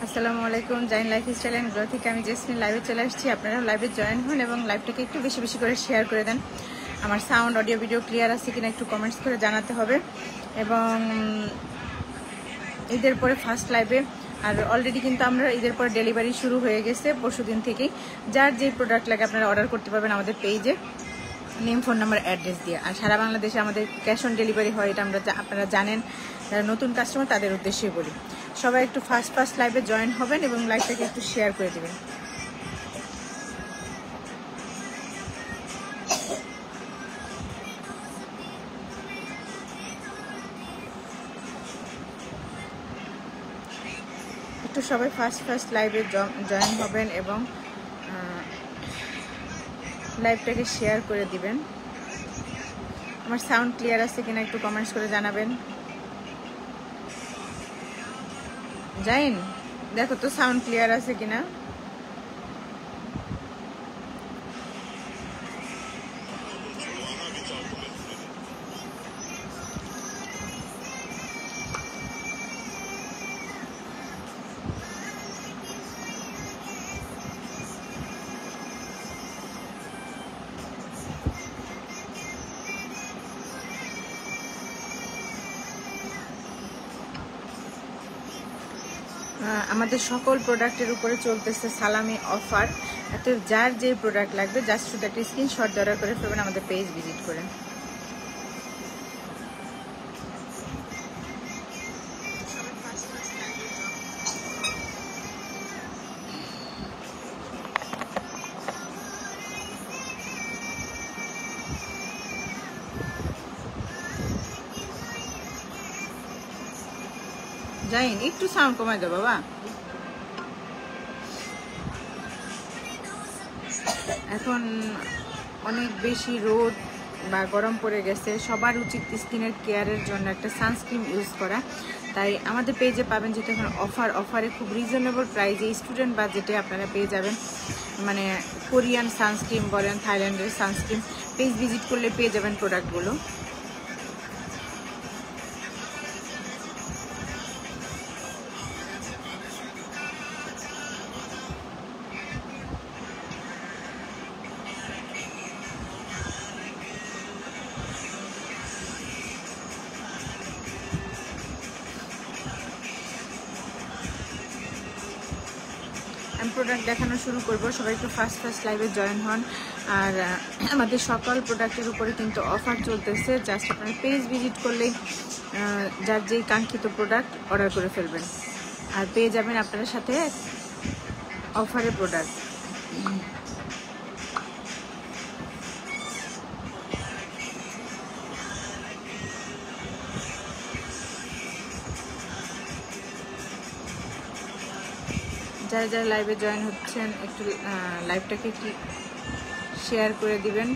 আসসালামু আলাইকুম। Zain lifestyle and grow থেকে আমি জেসমিন লাইভে চলে আসছি। আপনারা লাইভে জয়েন হন এবং লাইভটাকে একটু বেশি বেশি করে শেয়ার করে দেন। আমার সাউন্ড অডিও ভিডিও ক্লিয়ার আছে কিনা একটু কমেন্টস করে জানাতে হবে। এবং ঈদের পরে ফার্স্ট লাইভে, আর অলরেডি কিন্তু আমরা ঈদের পরে ডেলিভারি শুরু হয়ে গেছে পরশু দিন থেকেই। যার যে প্রোডাক্ট লাগে আপনারা অর্ডার করতে পারবেন আমাদের পেজে নেম, ফোন নাম্বার, অ্যাড্রেস দিয়ে। আর সারা বাংলাদেশে আমাদের ক্যাশ অন ডেলিভারি হয়, এটা আপনারা জানেন। যারা নতুন কাস্টমার তাদের উদ্দেশ্যে বলি, সবাই একটু ফার্স্ট লাইভে জয়েন হবেন এবং লাইভটাকে একটু শেয়ার করে দেবেন। একটু সবাই ফার্স্ট লাইভে জয়েন হবেন এবং লাইভটাকে শেয়ার করে দিবেন। আমার সাউন্ড ক্লিয়ার আছে কিনা একটু কমেন্টস করে জানাবেন। জাইন, দেখো তো সাউন্ড ক্লিয়ার আছে কিনা। আমাদের সকল প্রোডাক্টের উপরে চলতেছে সালামি অফার। এত যার যে প্রোডাক্ট লাগবে জাস্ট শুধু একটা স্ক্রিনশট অর্ডার করে ফেলবেন আমাদের পেজ ভিজিট করে। জাইন, একটু সাউন্ড কমাই দাও বাবা। এখন অনেক বেশি রোদ বা গরম পড়ে গেছে, সবার উচিত স্কিনের কেয়ারের জন্য একটা সানস্ক্রিন ইউজ করা। তাই আমাদের পেজে পাবেন যেটা এখন অফারে খুব রিজনেবল প্রাইসে স্টুডেন্ট বাজেটে আপনারা পেয়ে যাবেন। মানে কোরিয়ান সানস্ক্রিন বলেন, থাইল্যান্ডের সানস্ক্রিন, পেজ ভিজিট করলে পেয়ে যাবেন প্রোডাক্টগুলো। আমি প্রোডাক্ট দেখানো শুরু করব, সবাই একটু ফার্স্ট লাইভে জয়েন হন। আর আমাদের সকল প্রোডাক্টের উপরে কিন্তু অফার চলতেছে, জাস্ট আপনার পেজ ভিজিট করলেই যার যেই কাঙ্ক্ষিত প্রোডাক্ট অর্ডার করে ফেলবেন আর পেয়ে যাবেন আপনার সাথে অফারের প্রোডাক্ট। যারা যারা লাইভে জয়েন হচ্ছেন একটু লাইভটাকে একটু শেয়ার করে দিবেন।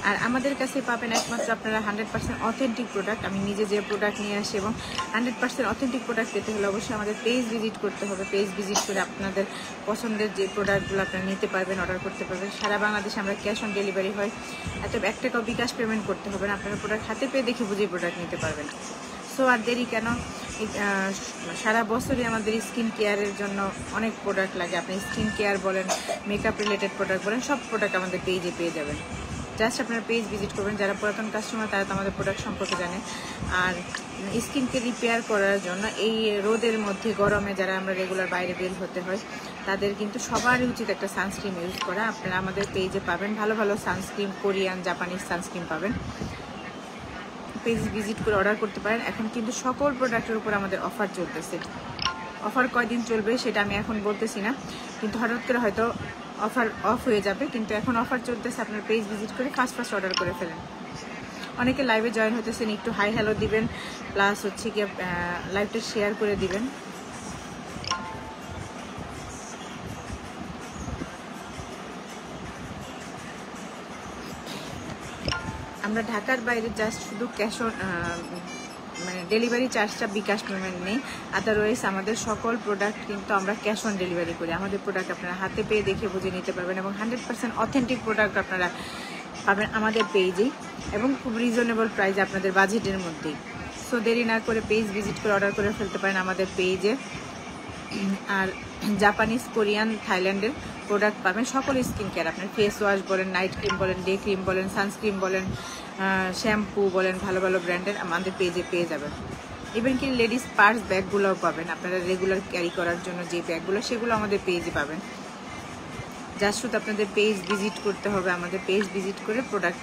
আর আমাদের কাছে পাবেন একমাত্র আপনারা 100% অথেন্টিক প্রোডাক্ট। আমি নিজে যে প্রোডাক্ট নিয়ে আসি এবং 100% অথেন্টিক প্রোডাক্ট পেতে হলে অবশ্যই আমাদের পেজ ভিজিট করতে হবে। পেজ ভিজিট করে আপনাদের পছন্দের যে প্রোডাক্টগুলো আপনারা নিতে পারবেন, অর্ডার করতে পারবেন। সারা বাংলাদেশে আমরা ক্যাশ অন ডেলিভারি হয়, এত 1 টাকাও বিকাশ পেমেন্ট করতে হবে না। আপনারা প্রোডাক্ট হাতে পেয়ে দেখে বুঝেই প্রোডাক্ট নিতে পারবেন। সো আর দেরি কেন, সারা বছরই আমাদের স্কিন কেয়ারের জন্য অনেক প্রোডাক্ট লাগে। আপনি স্কিন কেয়ার বলেন, মেকআপ রিলেটেড প্রোডাক্ট বলেন, সব প্রোডাক্ট আমাদের পেজে পেয়ে যাবেন। জাস্ট আপনার পেজ ভিজিট করবেন। যারা পুরাতন কাস্টমার তারা তো আমাদের প্রোডাক্ট সম্পর্কে জানে। আর স্কিনকে রিপেয়ার করার জন্য এই রোদের মধ্যে গরমে যারা আমরা রেগুলার বাইরে বের হতে হয় তাদের কিন্তু সবারই উচিত একটা সানস্ক্রিন ইউজ করা। আপনারা আমাদের পেজে পাবেন ভালো ভালো সানস্ক্রিন, কোরিয়ান, জাপানিজ সানস্ক্রিন পাবেন। পেজ ভিজিট করে অর্ডার করতে পারেন। এখন কিন্তু সকল প্রোডাক্টের উপর আমাদের অফার চলতেছে। অফার কয়দিন চলবে সেটা আমি এখন বলতেছি না, কিন্তু হঠাৎ করে হয়তো অফার অফ হয়ে যাবে। কিন্তু এখন অফার চলতেছে, আপনার পেজ ভিজিট করে ফার্স্ট অর্ডার করে ফেলেন। অনেকে লাইভে জয়েন হতেছেন, একটু হাই হ্যালো দিবেন, প্লাস হচ্ছে কি লাইভটা শেয়ার করে দিবেন। আমরা ঢাকার বাইরে জাস্ট শুধু ক্যাশ অন মানে ডেলিভারি চার্জটা বিকাশ পেমেন্ট নেই, আদারওয়াইজ আমাদের সকল প্রোডাক্ট কিন্তু আমরা ক্যাশ অন ডেলিভারি করি। আমাদের প্রোডাক্ট আপনারা হাতে পেয়ে দেখে বুঝে নিতে পারবেন এবং 100% অথেন্টিক প্রোডাক্ট আপনারা পাবেন আমাদের পেজেই এবং খুব রিজনেবল প্রাইস আপনাদের বাজেটের মধ্যেই। সো দেরি না করে পেজ ভিজিট করে অর্ডার করে ফেলতে পারেন আমাদের পেজে। আর জাপানিজ, কোরিয়ান, থাইল্যান্ডের প্রোডাক্ট পাবেন। সকল স্কিন কেয়ার, আপনার ফেস ওয়াশ বলেন, নাইট ক্রিম বলেন, ডে ক্রিম বলেন, সানস্ক্রিন বলেন, শ্যাম্পু বলেন, ভালো ভালো ব্র্যান্ডের আমাদের পেজে পেয়ে যাবেন। ইভেন কি লেডিস পার্স ব্যাগগুলোও পাবেন, আপনারা রেগুলার ক্যারি করার জন্য যে ব্যাগগুলো, সেগুলো আমাদের পেজে পাবেন। জাস্ট শুধু আপনাদের পেজ ভিজিট করতে হবে, আমাদের পেজ ভিজিট করে প্রোডাক্ট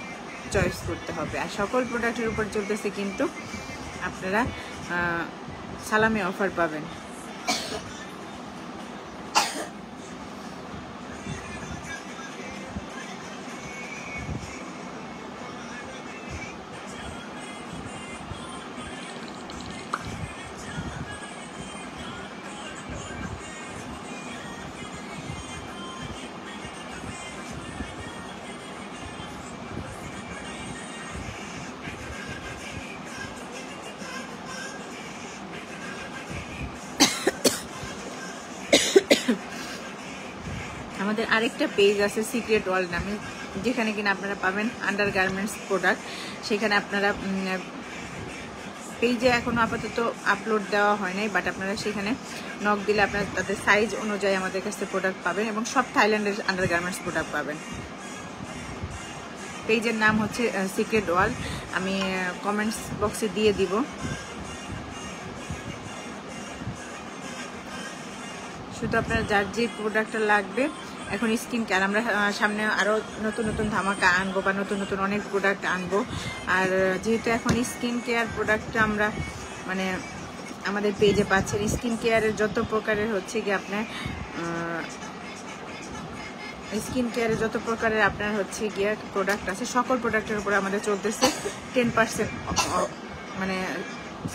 চয়েস করতে হবে। আর সকল প্রোডাক্টের উপর চলতেছে কিন্তু আপনারা সালামি অফার পাবেন। আমাদের আরেকটা পেজ আছে সিক্রেট ওয়ার্ল্ড নামে, যেখানে কিনা আপনারা পাবেন আন্ডার গার্মেন্টস প্রোডাক্ট। সেখানে আপনারা পেজে এখনো আপাতত আপলোড দেওয়া হয় নাই, বাট আপনারা সেখানে নক দিলে আপনারা তাদের সাইজ অনুযায়ী আমাদের কাছে প্রোডাক্ট পাবেন এবং সব থাইল্যান্ডের আন্ডার গার্মেন্টস প্রোডাক্ট পাবেন। পেজের নাম হচ্ছে সিক্রেট ওয়ার্ল্ড, আমি কমেন্টস বক্সে দিয়ে দিব। শুধু আপনার যার যে প্রোডাক্টটা লাগবে, এখন স্কিন কেয়ার আমরা সামনে আরও নতুন নতুন ধামাকা আনবো বা নতুন নতুন অনেক প্রোডাক্ট আনবো। আর যেহেতু এখন স্কিন কেয়ার প্রোডাক্টটা আমরা মানে আমাদের পেজে পাচ্ছেন, স্কিন কেয়ারের যত প্রকারের হচ্ছে কি আপনার স্কিন কেয়ারের যত প্রকারের আপনার হচ্ছে গিয়ে প্রোডাক্ট আছে, সকল প্রোডাক্টের উপরে আমাদের চলতেছে 10% মানে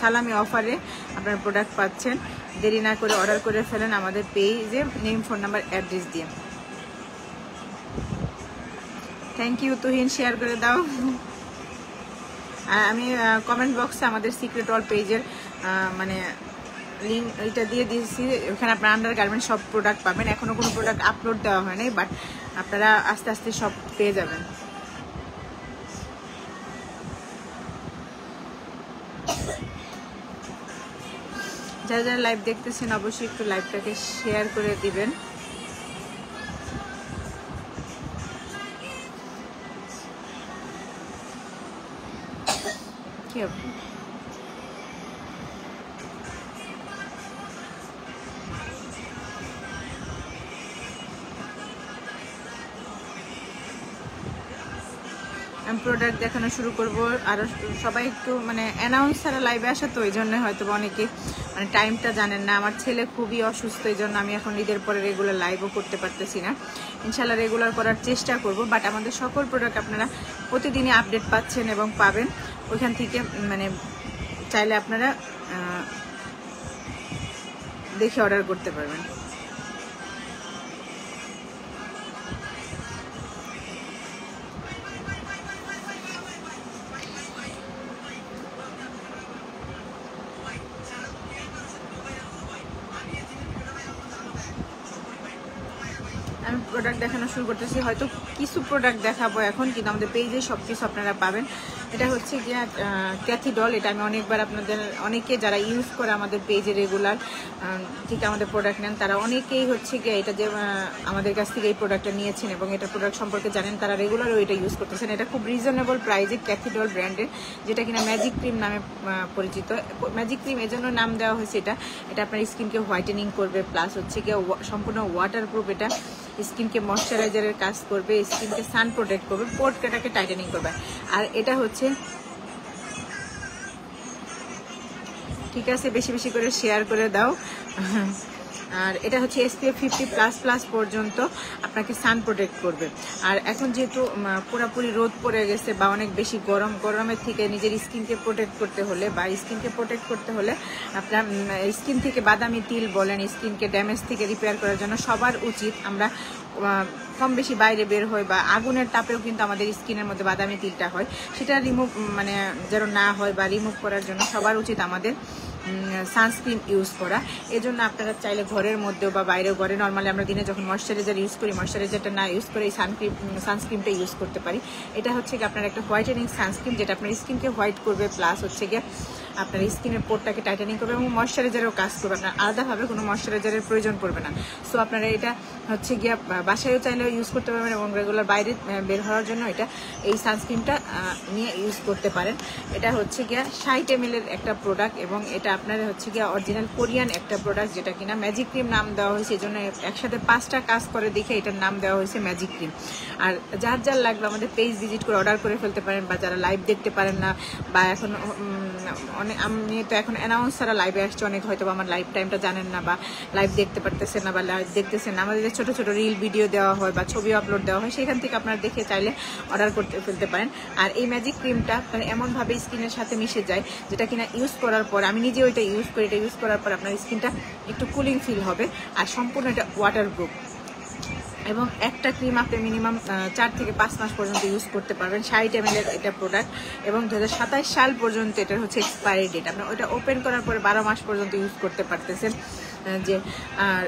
সালামি অফারে আপনার প্রোডাক্ট পাচ্ছেন। দেরি না করে অর্ডার করে ফেলেন আমাদের পেজে নেম, ফোন নাম্বার, অ্যাড্রেস দিয়ে। থ্যাংক ইউ তুহিন, শেয়ার করে দাও। আর আমি কমেন্ট বক্সে আমাদের সিক্রেট ওয়ার্ল্ড পেজের মানে লিঙ্ক এটা দিয়ে দিয়েছি, ওখানে আপনার আন্ডার গার্মেন্টস সব প্রোডাক্ট পাবেন। এখনও কোনো প্রোডাক্ট আপলোড দেওয়া হয় নাই, বাট আপনারা আস্তে আস্তে সব পেয়ে যাবেন। যারা যারা লাইভ দেখতেছেন অবশ্যই একটু লাইভটাকে শেয়ার করে দিবেন। কি হবে? আমি প্রোডাক্ট দেখানো শুরু করব। আরও সবাই একটু মানে অ্যানাউন্স ছাড়া লাইভে আসা, তো এই জন্য হয়তো অনেকে মানে টাইমটা জানেন না। আমার ছেলে খুবই অসুস্থ, এই জন্য আমি এখন ঈদের পরে রেগুলার লাইভও করতে পারতেছি না। ইনশাল্লাহ রেগুলার করার চেষ্টা করব, বাট আমাদের সকল প্রোডাক্ট আপনারা প্রতিদিনই আপডেট পাচ্ছেন এবং পাবেন ওইখান থেকে। মানে চাইলে আপনারা দেখে অর্ডার করতে পারবেন। আমি প্রোডাক্ট দেখানো শুরু করতেছি, হয়তো কিছু প্রোডাক্ট দেখাবো এখন, কিন্তু আমাদের পেজে সব কিছু আপনারা পাবেন। এটা হচ্ছে গিয়ে ক্যাথিডল, এটা আমি অনেকবার আপনাদের অনেকে যারা ইউজ করে আমাদের পেজে রেগুলার ঠিক আমাদের প্রোডাক্ট নেন, তারা অনেকেই হচ্ছে গিয়ে এটা যে আমাদের কাছ থেকে এই প্রোডাক্টটা নিয়েছেন এবং এটা প্রোডাক্ট সম্পর্কে জানেন, তারা রেগুলারও এটা ইউজ করতেছেন। এটা খুব রিজনেবল প্রাইসে ক্যাথিডল ব্র্যান্ডের, যেটা কিনা ম্যাজিক ক্রিম নামে পরিচিত। ম্যাজিক ক্রিম এজন্য নাম দেওয়া হয়েছে, এটা আপনার স্কিনকে হোয়াইটেনিং করবে, প্লাস হচ্ছে গিয়ে সম্পূর্ণ ওয়াটারপ্রুফ। এটা স্কিনকে ময়শ্চারাইজারের কাজ করবে, স্কিনকে সান প্রোটেক্ট করবে, পোর্টটাকে টাইটেনিং করবে। আর এটা হচ্ছে ঠিক আছে, বেশি বেশি করে শেয়ার করে দাও। আর এটা হচ্ছে SPF 50++ পর্যন্ত আপনাকে সান প্রোটেক্ট করবে। আর এখন যেহেতু পুরোপুরি রোদ পড়ে গেছে বা অনেক বেশি গরমের থেকে নিজের স্কিনকে প্রোটেক্ট করতে হলে আপনার স্কিন থেকে বাদামি তিল বলেন, স্কিনকে ড্যামেজ থেকে রিপেয়ার করার জন্য সবার উচিত, আমরা কম বেশি বাইরে বের হয় বা আগুনের তাপেও কিন্তু আমাদের স্কিনের মধ্যে বাদামি তিলটা হয়, সেটা রিমুভ মানে যেন না হয় বা রিমুভ করার জন্য সবার উচিত আমাদের সানস্ক্রিন ইউজ করা। এজন্য আপনারা চাইলে ঘরের মধ্যেও বা বাইরেও, ঘরে নর্মালি আমরা দিনে যখন ময়শ্চারাইজার ইউজ করি, ময়শ্চারাইজারটা না ইউজ করে এই সানস্ক্রিনটা ইউজ করতে পারি। এটা হচ্ছে কি আপনার একটা হোয়াইটেনিং সানস্ক্রিন, যেটা আপনার স্কিনকে হোয়াইট করবে, প্লাস হচ্ছে গিয়ে আপনার স্কিনের পোরটাকে টাইটেনিং করবে এবং ময়শ্চারাইজারও কাজ করবে। আপনার আলাদাভাবে কোনো ময়শ্চারাইজারের প্রয়োজন পড়বে না। সো আপনারা এটা হচ্ছে গিয়ে বাসায়ও চাইলেও ইউজ করতে পারবেন এবং রেগুলার বাইরে বের হওয়ার জন্য এই সানস্ক্রিনটা নিয়ে ইউজ করতে পারেন। এটা হচ্ছে গিয়া 60 ml এর একটা প্রোডাক্ট এবং এটা আপনার হচ্ছে গিয়া অরিজিনাল কোরিয়ান একটা প্রোডাক্ট, যেটা কিনা ম্যাজিক ক্রিম নাম দেওয়া হয়েছে। এই জন্য একসাথে 5টা কাজ করে দেখে এটার নাম দেওয়া হয়েছে ম্যাজিক ক্রিম। আর যার যার লাগবে আমাদের পেজ ভিজিট করে অর্ডার করে ফেলতে পারেন, বা যারা লাইভ দেখতে পারেন না বা এখন অনেক, আমি তো এখন অ্যানাউন্সাররা লাইভে আসছে অনেক, হয়তো আমার লাইভ টাইমটা জানেন না বা লাইভ দেখতে পারতেছেন না বা লাইভ দেখতেছেন না, আমাদের ছোট ছোট রিল ভিডিও দেওয়া হয় বা ছবি আপলোড দেওয়া হয়, সেখান থেকে আপনারা দেখে চাইলে অর্ডার করতে ফেলতে পারেন। আর এই ম্যাজিক ক্রিমটা মানে এমনভাবে স্কিনের সাথে মিশে যায় যেটা কিনা ইউজ করার পর, আমি নিজেও এটা ইউজ করি, এটা ইউজ করার পর আপনার স্কিনটা একটু কুলিং ফিল হবে আর সম্পূর্ণ এটা ওয়াটারপ্রুফ। এবং একটা ক্রিম আপনি মিনিমাম 4 থেকে 5 মাস পর্যন্ত ইউজ করতে পারবেন। 60 ml এর এটা প্রোডাক্ট এবং 2027 সাল পর্যন্ত এটার হচ্ছে এক্সপায়ারি ডেট। আপনি ওটা ওপেন করার পরে 12 মাস পর্যন্ত ইউজ করতে পারতেছেন। যে আর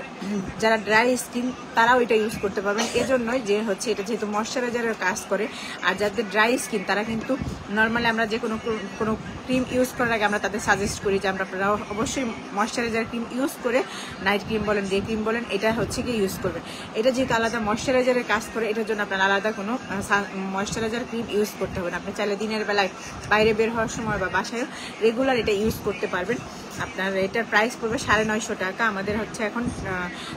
যারা ড্রাই স্কিন তারাও এটা ইউজ করতে পারবেন, এজন্যই যে হচ্ছে এটা যেহেতু ময়শ্চারাইজারের কাজ করে। আর যাদের ড্রাই স্কিন তারা কিন্তু নর্মালি আমরা যে কোনো ক্রিম ইউজ করার আগে আমরা তাদের সাজেস্ট করি যে আপনারা অবশ্যই ময়শ্চারাইজার ক্রিম ইউজ করে, নাইট ক্রিম বলেন ডে ক্রিম বলেন, এটা হচ্ছে কি ইউজ করবেন। এটা যেহেতু আলাদা ময়শ্চারাইজারের কাজ করে, এটার জন্য আপনার আলাদা কোনো ময়শ্চারাইজার ক্রিম ইউজ করতে হবে না। আপনি চাইলে দিনের বেলায় বাইরে বের হওয়ার সময় বা বাসায় রেগুলার এটা ইউজ করতে পারবেন। আপনার এটার প্রাইস পড়বে 950 টাকা। আমাদের হচ্ছে এখন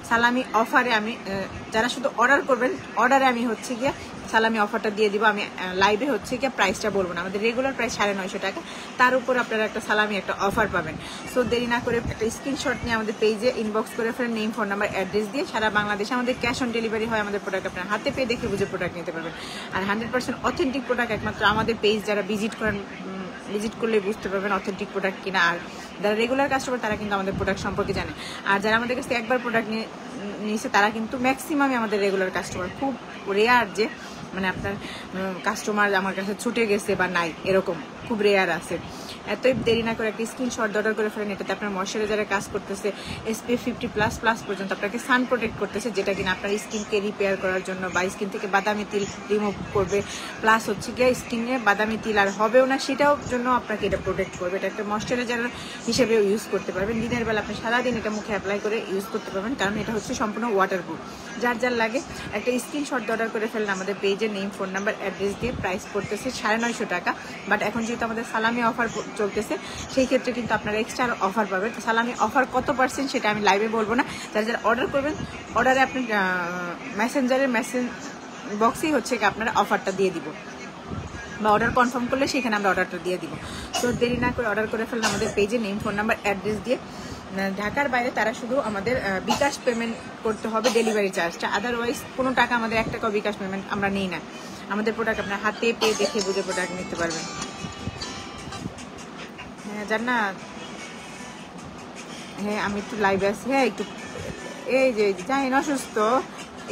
সালামি অফারে আমি যারা শুধু অর্ডার করবেন, অর্ডারে আমি হচ্ছে গিয়ে সালামি অফারটা দিয়ে দিব। আমি লাইভে হচ্ছে গিয়ে প্রাইসটা বলবো না। আমাদের রেগুলার প্রাইস 950 টাকা, তার উপর আপনারা একটা সালামি একটা অফার পাবেন। সো দেরি না করে একটা স্ক্রিনশট নিয়ে আমাদের পেজে ইনবক্স করে ফেলেন, নেম ফোন নাম্বার অ্যাড্রেস দিয়ে। সারা বাংলাদেশে আমাদের ক্যাশ অন ডেলিভারি হয়। আমাদের প্রোডাক্ট আপনার হাতে পেয়ে দেখে বুঝে প্রোডাক্ট নিতে পারবেন। আর 100% অথেন্টিক প্রোডাক্ট একমাত্র আমাদের পেজ যারা ভিজিট করেন, ভিজিট করলে বুঝতে পারবেন অথেন্টিক প্রোডাক্ট কিনা। আর যারা রেগুলার কাস্টমার তারা কিন্তু আমাদের প্রোডাক্ট সম্পর্কে জানে। আর যারা আমাদের কাছে একবার প্রোডাক্ট নিয়েছে তারা কিন্তু ম্যাক্সিমামই আমাদের রেগুলার কাস্টমার। খুব রেয়ার যে মানে আপনার কাস্টমার আমার কাছে ছুটে গেছে বা নাই, এরকম খুব রেয়ার আছে। এতই দেরি না করে একটা স্ক্রিনশট অর্ডার করে ফেলেন। এটাতে আপনার ময়শ্চারাইজারের কাজ করতেছে, SPF 50++ পর্যন্ত আপনাকে সান প্রোটেক্ট করতেছে, যেটা কিনা আপনার স্কিনকে রিপেয়ার করার জন্য বা স্কিন থেকে বাদামি তিল রিমুভ করবে। প্লাস হচ্ছে গিয়ে স্কিনে বাদামি তিল আর হবেও না, সেটাও জন্য আপনাকে এটা প্রোটেক্ট করবে। এটা একটা ময়শ্চারাইজার হিসেবেও ইউজ করতে পারবেন। দিনের বেলা আপনি সারাদিন এটা মুখে অ্যাপ্লাই করে ইউজ করতে পারবেন, কারণ এটা হচ্ছে সম্পূর্ণ ওয়াটারপ্রুফ। যার যার লাগে একটা স্ক্রিনশট অর্ডার করে ফেলেন আমাদের পেজে, নেম ফোন নাম্বার অ্যাড্রেস দিয়ে। প্রাইস পড়তেছে 950 টাকা। বাট এখন যেহেতু আমাদের সালামি অফার চলতেছে, সেই ক্ষেত্রে কিন্তু আপনারা এক্সট্রা অফার পাবেন। সালামি অফার কত % সেটা আমি লাইভে বলবো না। যারা যারা অর্ডার করবেন, অর্ডারে আপনি মেসেঞ্জারের মেসেজ বক্সেই হচ্ছে কি আপনারা অফারটা দিয়ে দিব, বা অর্ডার কনফার্ম করলে সেখানে আমরা অর্ডারটা দিয়ে দিব। তো দেরি না করে অর্ডার করে ফেললে আমাদের পেজে নেম ফোন নাম্বার অ্যাড্রেস দিয়ে। ঢাকার বাইরে তারা শুধু আমাদের বিকাশ পেমেন্ট করতে হবে, ডেলিভারি চার্জটা। আদারওয়াইজ কোনো টাকা আমাদের 1 টাকাও বিকাশ পেমেন্ট আমরা নিই না। আমাদের প্রোডাক্ট আপনার হাতে পেয়ে দেখে বুঝে প্রোডাক্ট নিতে পারবেন। হ্যাঁ জান্নাত, হ্যাঁ আমি একটু লাইভে আছি। হ্যাঁ একটু এই যে জানি না অসুস্থ,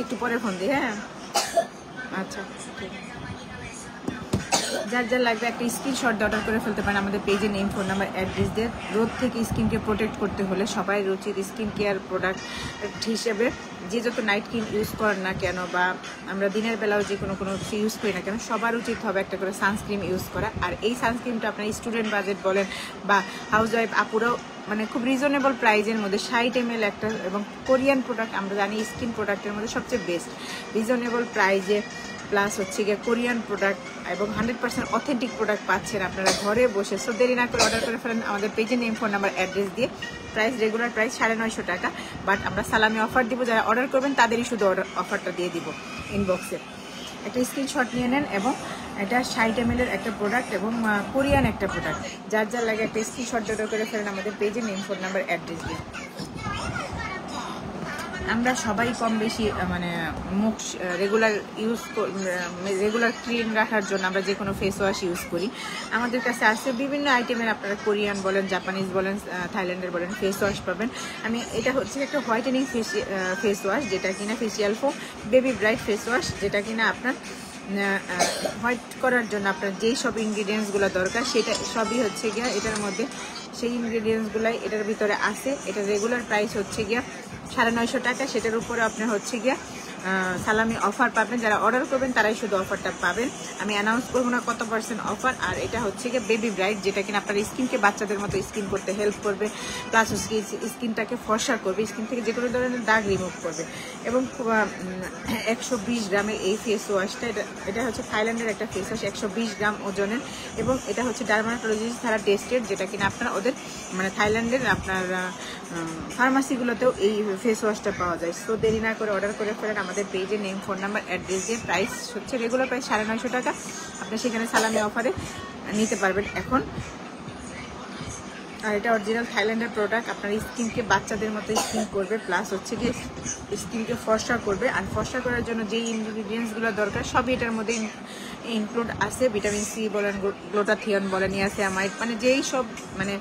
একটু পরে ফোন দিই। হ্যাঁ আচ্ছা ঠিক আছে। যার যার লাগবে একটা স্ক্রিনশট অর্ডার করে ফেলতে পারেন আমাদের পেজে, নেম ফোন নাম্বার অ্যাড্রেস দিয়ে। রোদ থেকে স্কিনকে প্রোটেক্ট করতে হলে সবাই উচিত স্কিন কেয়ার প্রোডাক্ট হিসেবে যে যত নাইট ক্রিম ইউজ করেন না কেন বা আমরা দিনের বেলাও যে কোনো কিছু ইউজ করি না কেন, সবার উচিত হবে একটা করে সানস্ক্রিন ইউজ করা। আর এই সানস্ক্রিনটা আপনার স্টুডেন্ট বাজেট বলেন বা হাউস ওয়াইফ আপুরাও মানে খুব রিজনেবল প্রাইজের মধ্যে 60 ml একটা, এবং কোরিয়ান প্রোডাক্ট আমরা জানি স্কিন প্রোডাক্টের মধ্যে সবচেয়ে বেস্ট, রিজনেবল প্রাইজে প্লাস হচ্ছে গিয়ে কোরিয়ান প্রোডাক্ট এবং 100% অথেন্টিক প্রোডাক্ট পাচ্ছেন আপনারা ঘরে বসে। সো দেরি না করে অর্ডার করে ফেলেন আমাদের পেজে, নেম ফোন নাম্বার অ্যাড্রেস দিয়ে। প্রাইস রেগুলার প্রাইস 950 টাকা, বাট আমরা সালামি অফার দিব। যারা অর্ডার করবেন তাদেরই শুধু অফারটা দিয়ে দিব ইনবক্সে। একটা স্ক্রিনশট নিয়ে নেন এবং এটা 60 ml এর একটা প্রোডাক্ট এবং কোরিয়ান একটা প্রোডাক্ট। যার যার লাগে একটা স্ক্রিনশট অর্ডার করে ফেলেন আমাদের পেজে, নেম ফোন নাম্বার অ্যাড্রেস দিয়ে। আমরা সবাই কম বেশি মানে মুখ রেগুলার ক্লিন রাখার জন্য আমরা যে কোনো ফেস ওয়াশ ইউজ করি। আমাদের কাছে আছে বিভিন্ন আইটেমের, আপনারা কোরিয়ান বলেন, জাপানিজ বলেন, থাইল্যান্ডের বলেন ফেস ওয়াশ পাবেন। এটা হচ্ছে একটা হোয়াইটেনিং ফেস ওয়াশ, যেটা কিনা facial foam baby bright face wash, যেটা কিনা আপনার হোয়াইট করার জন্য আপনার যেই সব ইনগ্রিডিয়েন্টসগুলো দরকার সেটা সবই হচ্ছে গিয়া এটার মধ্যে, সেই ইনগ্রিডিয়েন্টসগুলাই এটার ভিতরে আছে। এটা রেগুলার প্রাইস হচ্ছে গিয়া 950 টাকা। সেটার উপরে আপনার হচ্ছে গিয়া সালামি অফার পাবেন। যারা অর্ডার করবেন তারাই শুধু অফারটা পাবেন। আমি অ্যানাউন্স করবো না কত পার্সেন্ট অফার। আর এটা হচ্ছে গিয়ে বেবি ব্রাইট, যেটা কিনা আপনার স্কিনকে বাচ্চাদের মতো স্কিন করতে হেল্প করবে, প্লাস স্কিনটাকে ফর্সা করবে, স্কিন থেকে যে কোনো ধরনের দাগ রিমুভ করবে। এবং 120 গ্রামের এই ফেস ওয়াশটা, এটা হচ্ছে থাইল্যান্ডের একটা ফেস ওয়াশ, 120 গ্রাম ওজনের। এবং এটা হচ্ছে ডার্মাটোলজিস্ট দ্বারা টেস্টেড, যেটা কিনা আপনার ওদের মানে থাইল্যান্ডের আপনার ফার্মাসিগুলোতেও এই ফেস ওয়াশটা পাওয়া যায়। সো দেরি না করে অর্ডার করে ফেলেন আমাদের পেজে, নেম, ফোন নাম্বার, অ্যাড্রেস দিয়ে। প্রাইস হচ্ছে রেগুলার প্রাইস 950 টাকা, আপনি সেখানে সালামি অফারে নিতে পারবেন এখন। আর এটা অরিজিনাল থাইল্যান্ডের প্রোডাক্ট, আপনার স্কিনকে বাচ্চাদের মতো স্কিন করবে, প্লাস হচ্ছে গিয়ে স্কিনকে ফর্সা করবে। আর ফর্সা করার জন্য যেই ইনগ্রিডিয়েন্টসগুলো দরকার সবই এটার মধ্যে ইনক্লুড আছে। ভিটামিন সি বলেন, গ্লুটাথিয়ন বলেন, নিয়াসিনামাইড, মানে যেই সব মানে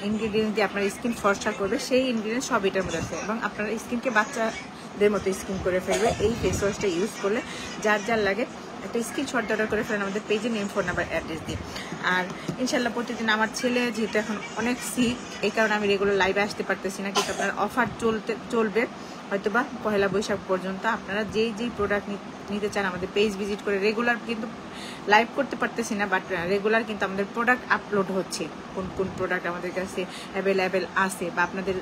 ইনগ্রিডিয়েন্টস দিয়ে আপনার স্কিন ফর্সা করবে সেই ইনগ্রিডিয়েন্টস সব এটার মধ্যে আছে। এবং আপনার স্কিনকে বাচ্চাদের মতো স্কিন করে ফেলবে এই ফেস ওয়াশটা ইউজ করলে। যার যার লাগে একটা স্ক্রিনশট অর্ডার করে ফেলেন আমাদের পেজে, নেম, ফোন নাম্বার, অ্যাড্রেস দিয়ে। আর ইনশাল্লাহ প্রতিদিন আমার ছেলে যেহেতু এখন অনেক সিক, এই কারণে আমি রেগুলার লাইভে আসতে পারতেছি না, কিন্তু আপনার অফার চলবে হয়তোবা 1 বৈশাখ পর্যন্ত। আপনারা যেই প্রোডাক্ট নিতে চান আমাদের পেজ ভিজিট করে, রেগুলার কিন্তু লাইভ করতে পারতেছি না, বাট রেগুলার কিন্তু আমাদের প্রোডাক্ট আপলোড হচ্ছে, কোন কোন প্রোডাক্ট আমাদের কাছে অ্যাভেলেবেল আছে, বা আপনাদের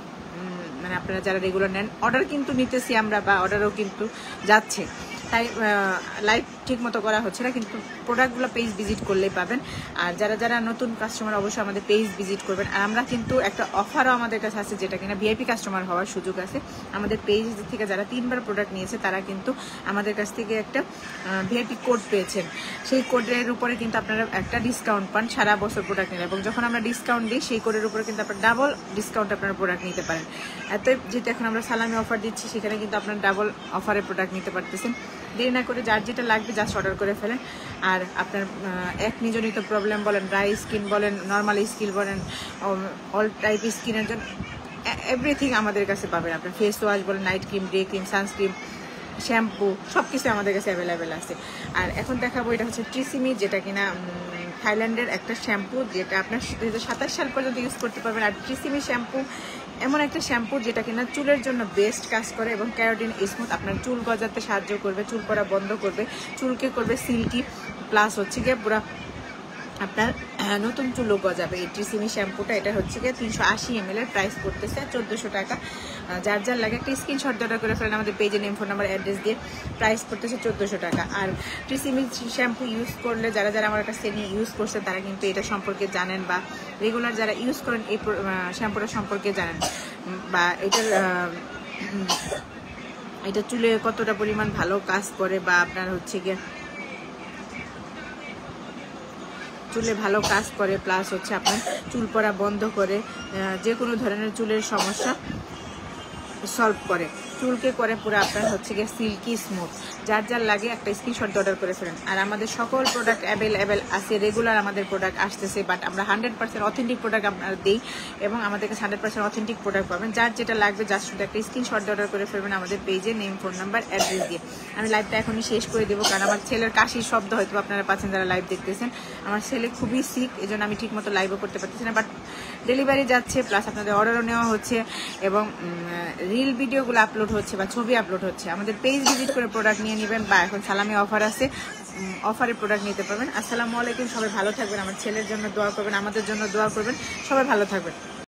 মানে আপনারা যারা রেগুলার নেন অর্ডার কিন্তু নিতেছি আমরা, বা অর্ডারও কিন্তু যাচ্ছে। তাই লাইভ ঠিক মতো করা হচ্ছে না, কিন্তু প্রোডাক্টগুলো পেজ ভিজিট করলেই পাবেন। আর যারা যারা নতুন কাস্টমার অবশ্যই আমাদের পেজ ভিজিট করবেন। আর আমরা কিন্তু একটা অফারও আমাদের কাছে আছে, যেটা কিনা ভিআইপি কাস্টমার হওয়ার সুযোগ আছে। আমাদের পেজ থেকে যারা 3বার প্রোডাক্ট নিয়েছে তারা কিন্তু আমাদের কাছ থেকে একটা ভিআইপি কোড পেয়েছেন। সেই কোডের উপরে কিন্তু আপনারা একটা ডিসকাউন্ট পান সারা বছর প্রোডাক্ট নিলে, এবং যখন আমরা ডিসকাউন্ট দিই সেই কোডের উপরে কিন্তু আপনার ডাবল ডিসকাউন্ট আপনারা প্রোডাক্ট নিতে পারেন। এত যেহেতু এখন আমরা সালামি অফার দিচ্ছি, সেখানে কিন্তু আপনার ডাবল অফারে প্রোডাক্ট নিতে পারতেছেন। দেরি না করে যার যেটা লাগবে জাস্ট অর্ডার করে ফেলেন। আর আপনার একনিজনিত প্রবলেম বলেন, ড্রাই স্কিন বলেন, নর্মাল স্কিন বলেন, অল টাইপ স্কিনের জন্য এভরিথিং আমাদের কাছে পাবেন। আপনার ফেস ওয়াশ বলেন, night cream, day cream, sunscreen, shampoo, সব কিছু আমাদের কাছে অ্যাভেলেবেল আছে। আর এখন দেখাবো এটা হচ্ছে ট্রিসিমি, যেটা কিনা থাইল্যান্ডের একটা শ্যাম্পু, যেটা আপনার 2027 সাল পর্যন্ত ইউজ করতে পারবেন। আর ট্রিসিমি শ্যাম্পু এমন একটা শ্যাম্পু যেটা কিনা চুলের জন্য বেস্ট কাজ করে, এবং ক্যারাটিন স্মুথ, আপনার চুল গজাতে সাহায্য করবে, চুল পড়া বন্ধ করবে, চুলকে করবে সিল্কি, প্লাস হচ্ছে গিয়ে পুরো আপনার নতুন চুলও গজাবে। এই ট্রিসিমি শ্যাম্পুটা, এটা হচ্ছে গিয়ে 380 ml এর প্রাইস পড়তেছে 1400 টাকা। যার যার লাগে একটা স্ক্রিনশট অর্ডার করে ফেলেন আমাদের পেজে, নেম, ফোন নাম্বার, অ্যাড্রেস দিয়ে। প্রাইস পড়তেছে 1400 টাকা। আর ট্রিসিমি শ্যাম্পু ইউজ করলে যারা যারা আমার কাছে নিয়ে ইউজ করছে তারা কিন্তু এটা সম্পর্কে জানেন, বা রেগুলার যারা ইউজ করেন এই শ্যাম্পুটা সম্পর্কে জানেন, বা এটা চুলে কতটা পরিমাণ ভালো কাজ করে, বা আপনার হচ্ছে গিয়ে চুলে ভালো কাজ করে, প্লাস হচ্ছে আপনার চুল পড়া বন্ধ করে, যে কোনো ধরনের চুলের সমস্যা সলভ করে, চুলকে করে পুরো আপনার হচ্ছে গিয়ে সিল্কি স্মুথ। যার যার লাগে একটা স্ক্রিনশট অর্ডার করে ফেলেন। আর আমাদের সকল প্রোডাক্ট অ্যাভেলেবেল আছে, রেগুলার আমাদের প্রোডাক্ট আসতেছে, বাট আমরা 100% অথেন্টিক প্রোডাক্ট আপনারা দিই, এবং আমাদের কাছে 100% অথেন্টিক প্রোডাক্ট পাবেন। যার যেটা লাগবে জাস্ট শুধু একটা স্ক্রিনশট অর্ডার করে ফেলবেন আমাদের পেজে, নেম, ফোন নাম্বার, অ্যাড্রেস দিয়ে। আমি লাইভটা এখনই শেষ করে দেবো, কারণ আমার ছেলের কাশির শব্দ হয়তো আপনারা পাচ্ছেন যারা লাইভ দেখতেছেন। আমার ছেলে খুবই সিক, এই জন্য আমি ঠিক মতো লাইভও করতে পারতেছি না, বাট ডেলিভারি যাচ্ছে, প্লাস আপনাদের অর্ডারও নেওয়া হচ্ছে, এবং রিল ভিডিওগুলো আপলোড হচ্ছে বা ছবি আপলোড হচ্ছে। আমাদের পেজ ভিজিট করে প্রোডাক্ট নিয়ে নেবেন, বা এখন সালামি অফার আছে, অফারে প্রোডাক্ট নিতে পারবেন। আসসালামু আলাইকুম, সবাই ভালো থাকবেন, আমার ছেলের জন্য দোয়া করবেন, আমাদের জন্য দোয়া করবেন, সবাই ভালো থাকবেন।